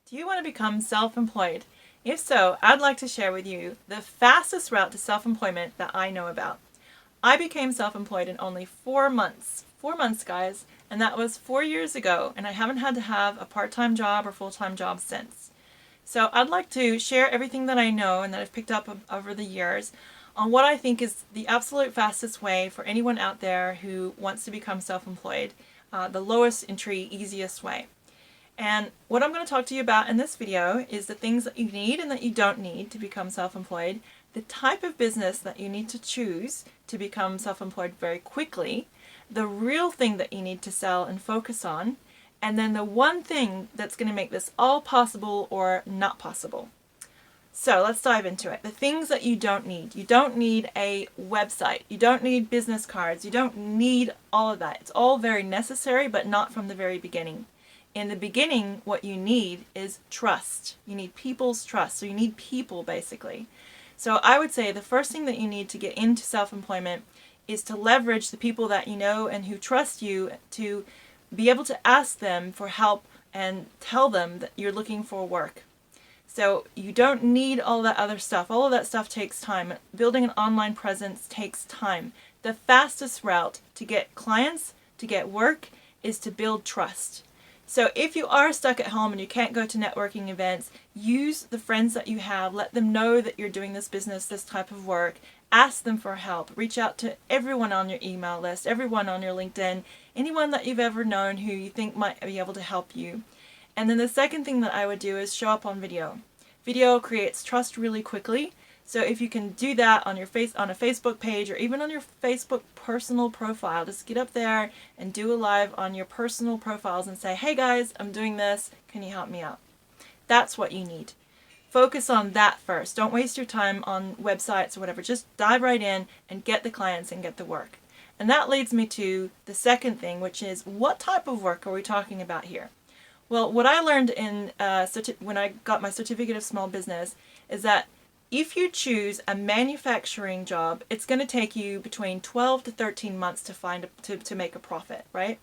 Do you want to become self-employed? If so, I'd like to share with you the fastest route to self-employment that I know about. I became self-employed in only 4 months. 4 months, guys, and that was 4 years ago, and I haven't had to have a part-time job or full-time job since. So I'd like to share everything that I know and that I've picked up over the years on what I think is the absolute fastest way for anyone out there who wants to become self-employed, the lowest entry, easiest way. And what I'm going to talk to you about in this video is the things that you need and that you don't need to become self-employed, the type of business that you need to choose to become self-employed very quickly, the real thing that you need to sell and focus on, and then the one thing that's going to make this all possible or not possible. So let's dive into it. The things that you don't need. You don't need a website. You don't need business cards. You don't need all of that. It's all very necessary, but not from the very beginning. In the beginning, what you need is trust. You need people's trust. So you need people, basically. So I would say the first thing that you need to get into self-employment is to leverage the people that you know and who trust you, to be able to ask them for help and tell them that you're looking for work. So you don't need all that other stuff. All of that stuff takes time. Building an online presence takes time. The fastest route to get clients, to get work, is to build trust. So if you are stuck at home and you can't go to networking events, use the friends that you have. Let them know that you're doing this business, this type of work. Ask them for help. Reach out to everyone on your email list, everyone on your LinkedIn, anyone that you've ever known who you think might be able to help you. And then the second thing that I would do is show up on video. Video creates trust really quickly. So if you can do that on your on a Facebook page or even on your Facebook personal profile, just get up there and do a live on your personal profiles and say, hey guys, I'm doing this. Can you help me out? That's what you need. Focus on that first. Don't waste your time on websites or whatever. Just dive right in and get the clients and get the work. And that leads me to the second thing, which is what type of work are we talking about here? Well, what I learned in when I got my certificate of small business is that if you choose a manufacturing job, it's going to take you between 12 to 13 months to make a profit, right?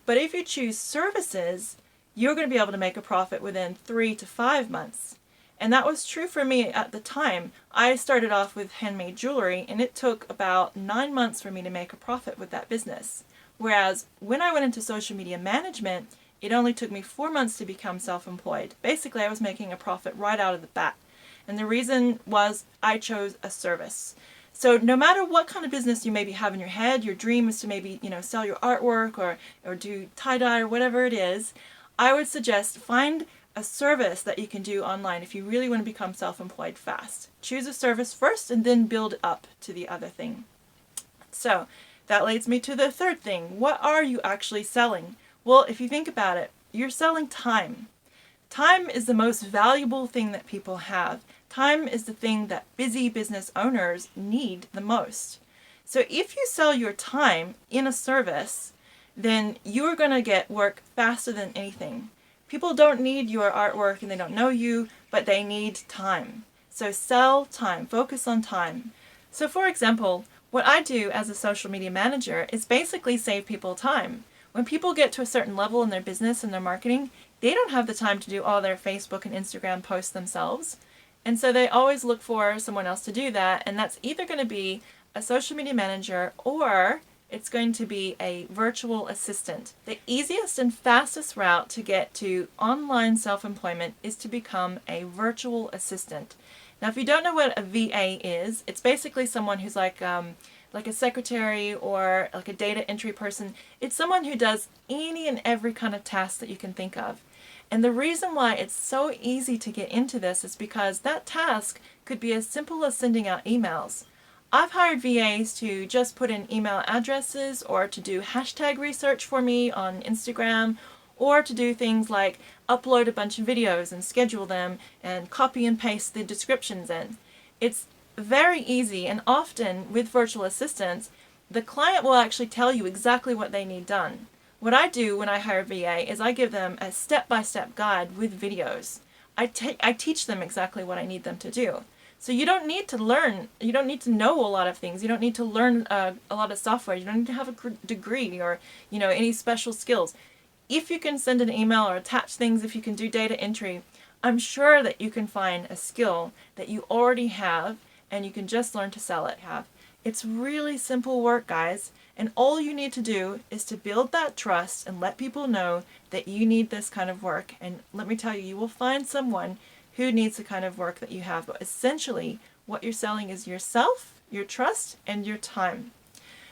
But if you choose services, you're going to be able to make a profit within 3 to 5 months. And that was true for me at the time. I started off with handmade jewelry, and it took about 9 months for me to make a profit with that business. Whereas when I went into social media management, it only took me 4 months to become self-employed. Basically, I was making a profit right out of the bat. And the reason was I chose a service. So no matter what kind of business you maybe have in your head, your dream is to maybe, sell your artwork or do tie-dye or whatever it is, I would suggest find a service that you can do online if you really want to become self-employed fast. Choose a service first and then build up to the other thing. So that leads me to the third thing. What are you actually selling? Well, if you think about it, you're selling time. Time is the most valuable thing that people have. Time is the thing that busy business owners need the most. So if you sell your time in a service, then you're going to get work faster than anything. People don't need your artwork and they don't know you, but they need time. So sell time. Focus on time. So for example, what I do as a social media manager is basically save people time. When people get to a certain level in their business and their marketing, they don't have the time to do all their Facebook and Instagram posts themselves. And so they always look for someone else to do that. And that's either going to be a social media manager or it's going to be a virtual assistant. The easiest and fastest route to get to online self-employment is to become a virtual assistant. Now, if you don't know what a VA is, it's basically someone who's like a secretary or like a data entry person. It's someone who does any and every kind of task that you can think of. And the reason why it's so easy to get into this is because that task could be as simple as sending out emails. I've hired VAs to just put in email addresses or to do hashtag research for me on Instagram or to do things like upload a bunch of videos and schedule them and copy and paste the descriptions in. It's very easy, and often with virtual assistants, the client will actually tell you exactly what they need done. What I do when I hire a VA is I give them a step-by-step guide with videos. I teach them exactly what I need them to do. So you don't need to learn, you don't need to know a lot of things, you don't need to learn a lot of software, you don't need to have a degree or any special skills. if you can send an email or attach things, if you can do data entry, I'm sure that you can find a skill that you already have and you can just learn to sell it. It's really simple work, guys, and all you need to do is to build that trust and let people know that you need this kind of work. And let me tell you, you will find someone who needs the kind of work that you have. But essentially, what you're selling is yourself, your trust, and your time.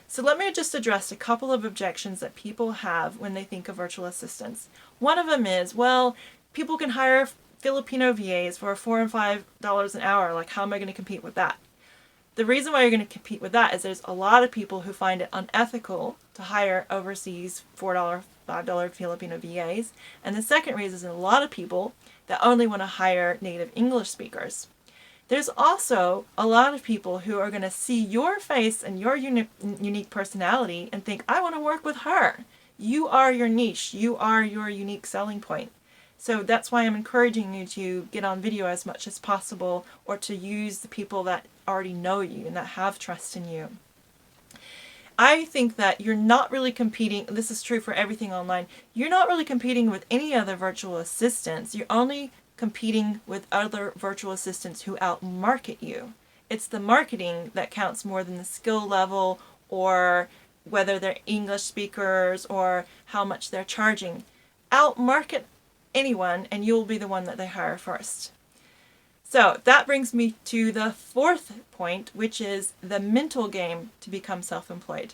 So let me just address a couple of objections that people have when they think of virtual assistants. One of them is, well, people can hire Filipino VAs for $4 and $5 an hour. Like, how am I going to compete with that? The reason why you're going to compete with that is there's a lot of people who find it unethical to hire overseas $4, $5 Filipino VAs. And the second reason is a lot of people that only want to hire native English speakers. There's also a lot of people who are going to see your face and your unique personality and think, I want to work with her. You are your niche. You are your unique selling point. So that's why I'm encouraging you to get on video as much as possible, or to use the people that already know you and that have trust in you. I think that you're not really competing, this is true for everything online, you're not really competing with any other virtual assistants. You're only competing with other virtual assistants who outmarket you. It's the marketing that counts more than the skill level, or whether they're English speakers, or how much they're charging. Outmarket anyone and you'll be the one that they hire first. So that brings me to the fourth point, which is the mental game to become self-employed.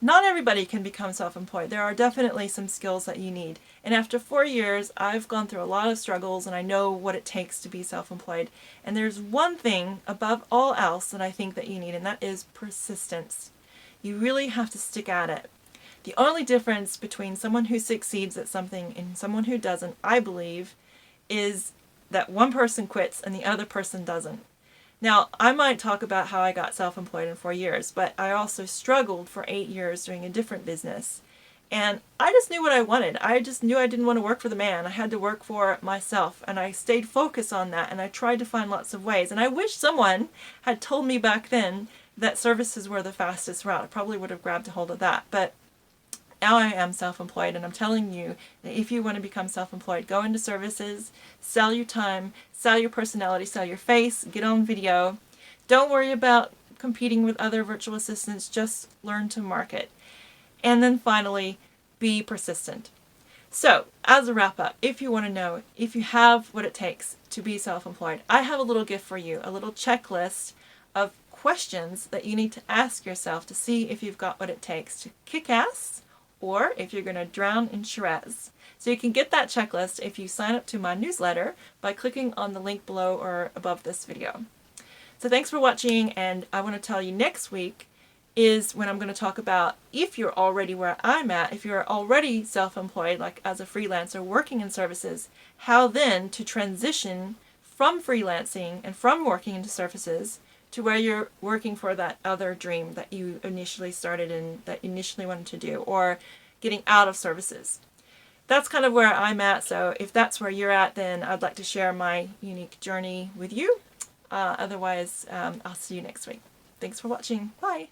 Not everybody can become self-employed. There are definitely some skills that you need. And after 4 years, I've gone through a lot of struggles and I know what it takes to be self-employed. And there's one thing above all else that I think that you need, and that is persistence. You really have to stick at it. The only difference between someone who succeeds at something and someone who doesn't, I believe, is that one person quits and the other person doesn't. Now, I might talk about how I got self-employed in 4 years, but I also struggled for 8 years doing a different business. And I just knew what I wanted. I just knew I didn't want to work for the man. I had to work for myself, and I stayed focused on that, and I tried to find lots of ways. And I wish someone had told me back then that services were the fastest route. I probably would have grabbed a hold of that. But now I am self-employed, and I'm telling you that if you want to become self-employed, go into services, sell your time, sell your personality, sell your face, get on video. Don't worry about competing with other virtual assistants, just learn to market. And then finally, be persistent. So, as a wrap-up, if you want to know if you have what it takes to be self-employed, I have a little gift for you, a little checklist of questions that you need to ask yourself to see if you've got what it takes to kick ass, or if you're going to drown in Shiraz. So you can get that checklist if you sign up to my newsletter by clicking on the link below or above this video. So thanks for watching, and I want to tell you next week is when I'm going to talk about, if you're already where I'm at, if you're already self-employed, like as a freelancer working in services, how then to transition from freelancing and from working into services to where you're working for that other dream that you initially started in, that you initially wanted to do, or getting out of services. That's kind of where I'm at, so if that's where you're at, then I'd like to share my unique journey with you. Otherwise, I'll see you next week. Thanks for watching. Bye!